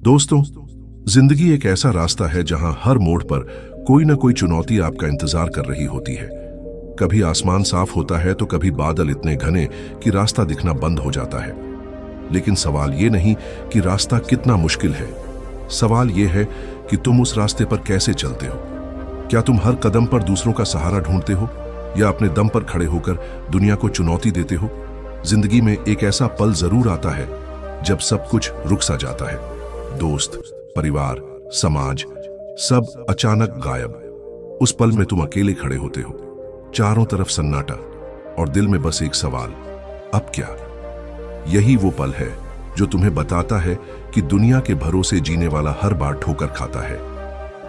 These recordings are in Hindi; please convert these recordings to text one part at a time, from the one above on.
दोस्तों, जिंदगी एक ऐसा रास्ता है जहां हर मोड़ पर कोई ना कोई चुनौती आपका इंतजार कर रही होती है। कभी आसमान साफ होता है तो कभी बादल इतने घने कि रास्ता दिखना बंद हो जाता है। लेकिन सवाल ये नहीं कि रास्ता कितना मुश्किल है, सवाल ये है कि तुम उस रास्ते पर कैसे चलते हो। क्या तुम हर कदम पर दूसरों का सहारा ढूंढते हो या अपने दम पर खड़े होकर दुनिया को चुनौती देते हो। जिंदगी में एक ऐसा पल जरूर आता है जब सब कुछ रुक सा जाता है। दोस्त, परिवार, समाज, सब अचानक गायब। उस पल में तुम अकेले खड़े होते हो, चारों तरफ सन्नाटा और दिल में बस एक सवाल, अब क्या। यही वो पल है जो तुम्हें बताता है कि दुनिया के भरोसे जीने वाला हर बार ठोकर खाता है,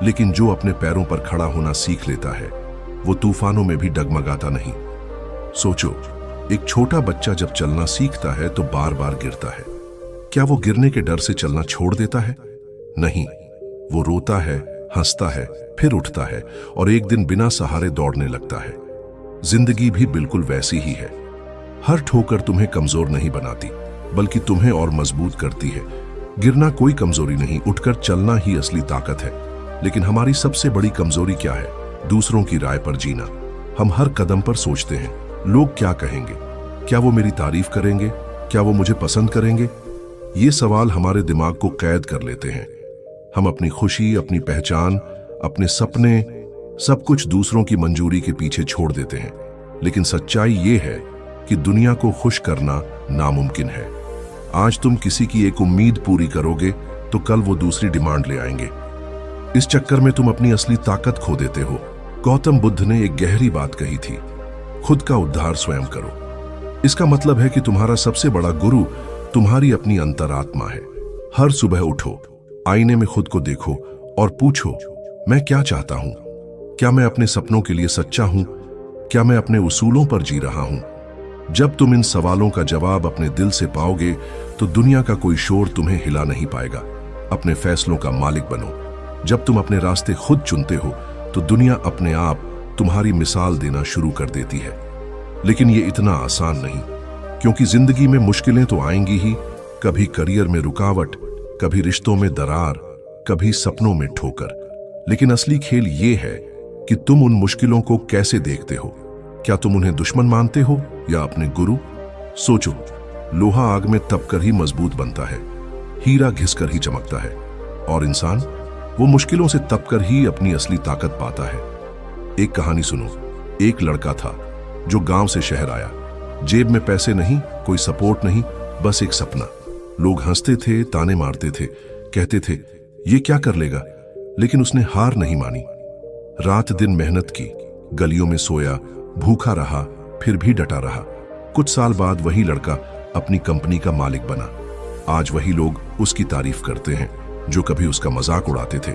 लेकिन जो अपने पैरों पर खड़ा होना सीख लेता है वो तूफानों में भी डगमगाता नहीं। सोचो, एक छोटा बच्चा जब चलना सीखता है तो बार बार गिरता है। क्या वो गिरने के डर से चलना छोड़ देता है? नहीं, वो रोता है, हंसता है, फिर उठता है और एक दिन बिना सहारे दौड़ने लगता है। जिंदगी भी बिल्कुल वैसी ही है। हर ठोकर तुम्हें कमजोर नहीं बनाती, बल्कि तुम्हें और मजबूत करती है। गिरना कोई कमजोरी नहीं, उठकर चलना ही असली ताकत है। लेकिन हमारी सबसे बड़ी कमजोरी क्या है? दूसरों की राय पर जीना। हम हर कदम पर सोचते हैं, लोग क्या कहेंगे? क्या वो मेरी तारीफ करेंगे? क्या वो मुझे पसंद करेंगे? ये सवाल हमारे दिमाग को कैद कर लेते हैं। हम अपनी खुशी, अपनी पहचान, अपने सपने, सब कुछ दूसरों की मंजूरी के पीछे छोड़ देते हैं। लेकिन सच्चाई ये है कि दुनिया को खुश करना नामुमकिन है। आज तुम किसी की एक उम्मीद पूरी करोगे तो कल वो दूसरी डिमांड ले आएंगे। इस चक्कर में तुम अपनी असली ताकत खो देते हो। गौतम बुद्ध ने एक गहरी बात कही थी, खुद का उद्धार स्वयं करो। इसका मतलब है कि तुम्हारा सबसे बड़ा गुरु तुम्हारी अपनी अंतरात्मा है। हर सुबह उठो, आईने में खुद को देखो और पूछो, मैं क्या चाहता हूं? क्या मैं अपने सपनों के लिए सच्चा हूं? क्या मैं अपने उसूलों पर जी रहा हूं? जब तुम इन सवालों का जवाब अपने दिल से पाओगे तो दुनिया का कोई शोर तुम्हें हिला नहीं पाएगा। अपने फैसलों का मालिक बनो। जब तुम अपने रास्ते खुद चुनते हो तो दुनिया अपने आप तुम्हारी मिसाल देना शुरू कर देती है। लेकिन ये इतना आसान नहीं, क्योंकि जिंदगी में मुश्किलें तो आएंगी ही। कभी करियर में रुकावट, कभी रिश्तों में दरार, कभी सपनों में ठोकर। लेकिन असली खेल ये है कि तुम उन मुश्किलों को कैसे देखते हो। क्या तुम उन्हें दुश्मन मानते हो या अपने गुरु? सोचो, लोहा आग में तपकर ही मजबूत बनता है, हीरा घिसकर ही चमकता है, और इंसान वो मुश्किलों से तपकर ही अपनी असली ताकत पाता है। एक कहानी सुनो। एक लड़का था जो गांव से शहर आया। जेब में पैसे नहीं, कोई सपोर्ट नहीं, बस एक सपना। लोग हंसते थे, ताने मारते थे, कहते थे ये क्या कर लेगा, लेकिन उसने हार नहीं मानी। रात दिन मेहनत की, गलियों में सोया, भूखा रहा, फिर भी डटा रहा। कुछ साल बाद वही लड़का अपनी कंपनी का मालिक बना। आज वही लोग उसकी तारीफ करते हैं जो कभी उसका मजाक उड़ाते थे।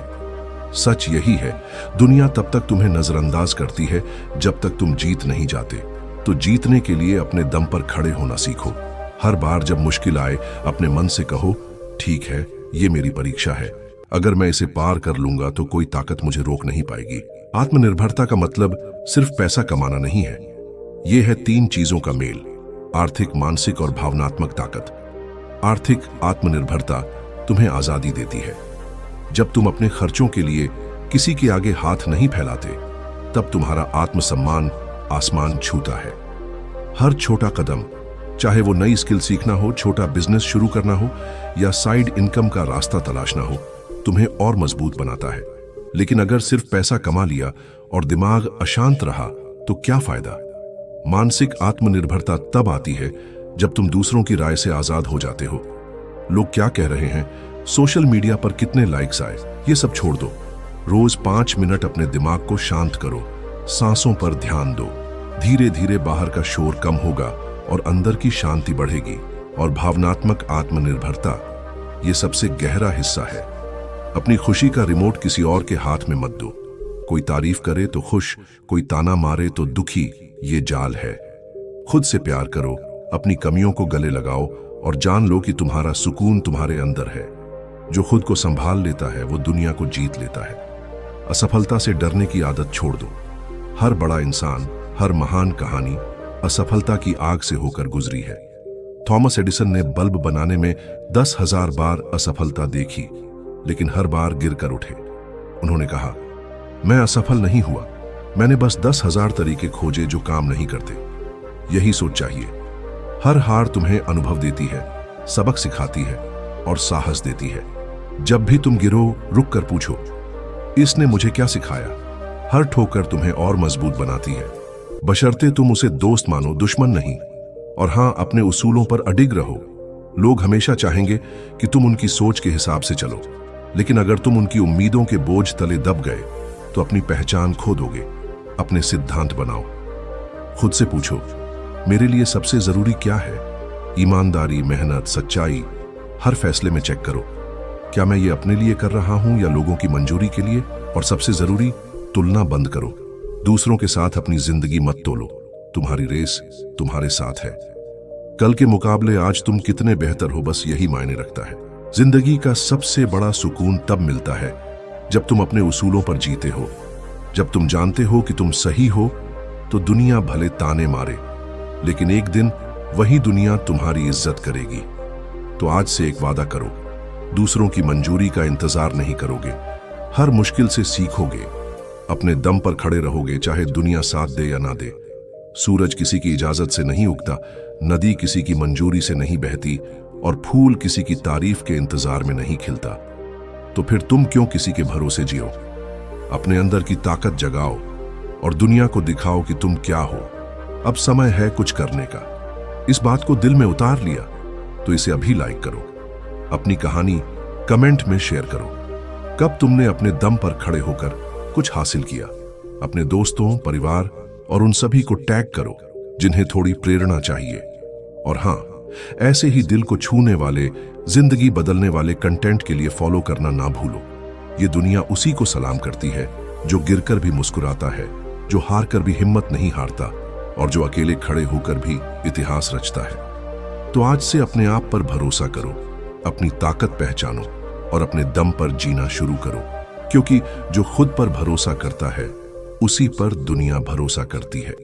सच यही है, दुनिया तब तक तुम्हें नजरअंदाज करती है जब तक तुम जीत नहीं जाते। तो जीतने के लिए अपने दम पर खड़े होना सीखो। हर बार जब मुश्किल आए अपने मन से कहो, ठीक है, ये मेरी परीक्षा है। अगर मैं इसे पार कर लूंगा तो कोई ताकत मुझे रोक नहीं पाएगी। आत्मनिर्भरता का मतलब सिर्फ पैसा कमाना नहीं है, यह है 3 चीजों का मेल: आर्थिक, मानसिक और भावनात्मक ताकत। आर्थिक आत्मनिर्भरता तुम्हें आजादी देती है। जब तुम अपने खर्चों के लिए किसी के आगे हाथ नहीं फैलाते, तब तुम्हारा आत्मसम्मान आसमान छूता है। हर छोटा कदम, चाहे वो नई स्किल सीखना हो, छोटा बिजनेस शुरू करना हो या साइड इनकम का रास्ता तलाशना हो, तुम्हें और मजबूत बनाता है। लेकिन अगर सिर्फ पैसा कमा लिया और दिमाग अशांत रहा तो क्या फायदा? मानसिक आत्मनिर्भरता तब आती है जब तुम दूसरों की राय से आजाद हो जाते हो। लोग क्या कह रहे हैं, सोशल मीडिया पर कितने लाइक्स आए, ये सब छोड़ दो। रोज 5 मिनट अपने दिमाग को शांत करो, सांसों पर ध्यान दो। धीरे धीरे बाहर का शोर कम होगा और अंदर की शांति बढ़ेगी। और भावनात्मक आत्मनिर्भरता, ये सबसे गहरा हिस्सा है। अपनी खुशी का रिमोट किसी और के हाथ में मत दो। कोई तारीफ करे तो खुश, कोई ताना मारे तो दुखी, ये जाल है। खुद से प्यार करो, अपनी कमियों को गले लगाओ और जान लो कि तुम्हारा सुकून तुम्हारे अंदर है। जो खुद को संभाल लेता है वो दुनिया को जीत लेता है। असफलता से डरने की आदत छोड़ दो। हर बड़ा इंसान, हर महान कहानी असफलता की आग से होकर गुजरी है। थॉमस एडिसन ने बल्ब बनाने में 10,000 बार असफलता देखी, लेकिन हर बार गिर कर उठे। उन्होंने कहा, मैं असफल नहीं हुआ, मैंने बस 10,000 तरीके खोजे जो काम नहीं करते। यही सोच चाहिए। हर हार तुम्हें अनुभव देती है, सबक सिखाती है और साहस देती है। जब भी तुम गिरो, रुक कर पूछो, इसने मुझे क्या सिखाया? हर ठोकर तुम्हें और मजबूत बनाती है, बशर्ते तुम उसे दोस्त मानो, दुश्मन नहीं। और हां, अपने उसूलों पर अडिग रहो। लोग हमेशा चाहेंगे कि तुम उनकी सोच के हिसाब से चलो, लेकिन अगर तुम उनकी उम्मीदों के बोझ तले दब गए तो अपनी पहचान खो दोगे। अपने सिद्धांत बनाओ। खुद से पूछो, मेरे लिए सबसे जरूरी क्या है? ईमानदारी, मेहनत, सच्चाई। हर फैसले में चेक करो, क्या मैं ये अपने लिए कर रहा हूं या लोगों की मंजूरी के लिए? और सबसे जरूरी, तुलना बंद करो। दूसरों के साथ अपनी जिंदगी मत तोलो। तुम्हारी रेस तुम्हारे साथ है। कल के मुकाबले आज तुम कितने बेहतर हो, बस यही मायने रखता है। जिंदगी का सबसे बड़ा सुकून तब मिलता है जब तुम अपने उसूलों पर जीते हो। जब तुम जानते हो कि तुम सही हो तो दुनिया भले ताने मारे, लेकिन एक दिन वही दुनिया तुम्हारी इज्जत करेगी। तो आज से एक वादा करो, दूसरों की मंजूरी का इंतजार नहीं करोगे। हर मुश्किल से सीखोगे, अपने दम पर खड़े रहोगे, चाहे दुनिया साथ दे या ना दे। सूरज किसी की इजाजत से नहीं उगता, नदी किसी की मंजूरी से नहीं बहती और फूल किसी की तारीफ के इंतजार में नहीं खिलता। तो फिर तुम क्यों किसी के भरोसे जियो? अपने अंदर की ताकत जगाओ और दुनिया को दिखाओ कि तुम क्या हो। अब समय है कुछ करने का। इस बात को दिल में उतार लिया तो इसे अभी लाइक करो। अपनी कहानी कमेंट में शेयर करो। कब तुमने अपने दम पर खड़े होकर कुछ हासिल किया? अपने दोस्तों, परिवार और उन सभी को टैग करो जिन्हें थोड़ी प्रेरणा चाहिए। और हां, ऐसे ही दिल को छूने वाले, जिंदगी बदलने वाले कंटेंट के लिए फॉलो करना ना भूलो। ये दुनिया उसी को सलाम करती है जो गिरकर भी मुस्कुराता है, जो हार कर भी हिम्मत नहीं हारता और जो अकेले खड़े होकर भी इतिहास रचता है। तो आज से अपने आप पर भरोसा करो, अपनी ताकत पहचानो और अपने दम पर जीना शुरू करो, क्योंकि जो खुद पर भरोसा करता है उसी पर दुनिया भरोसा करती है।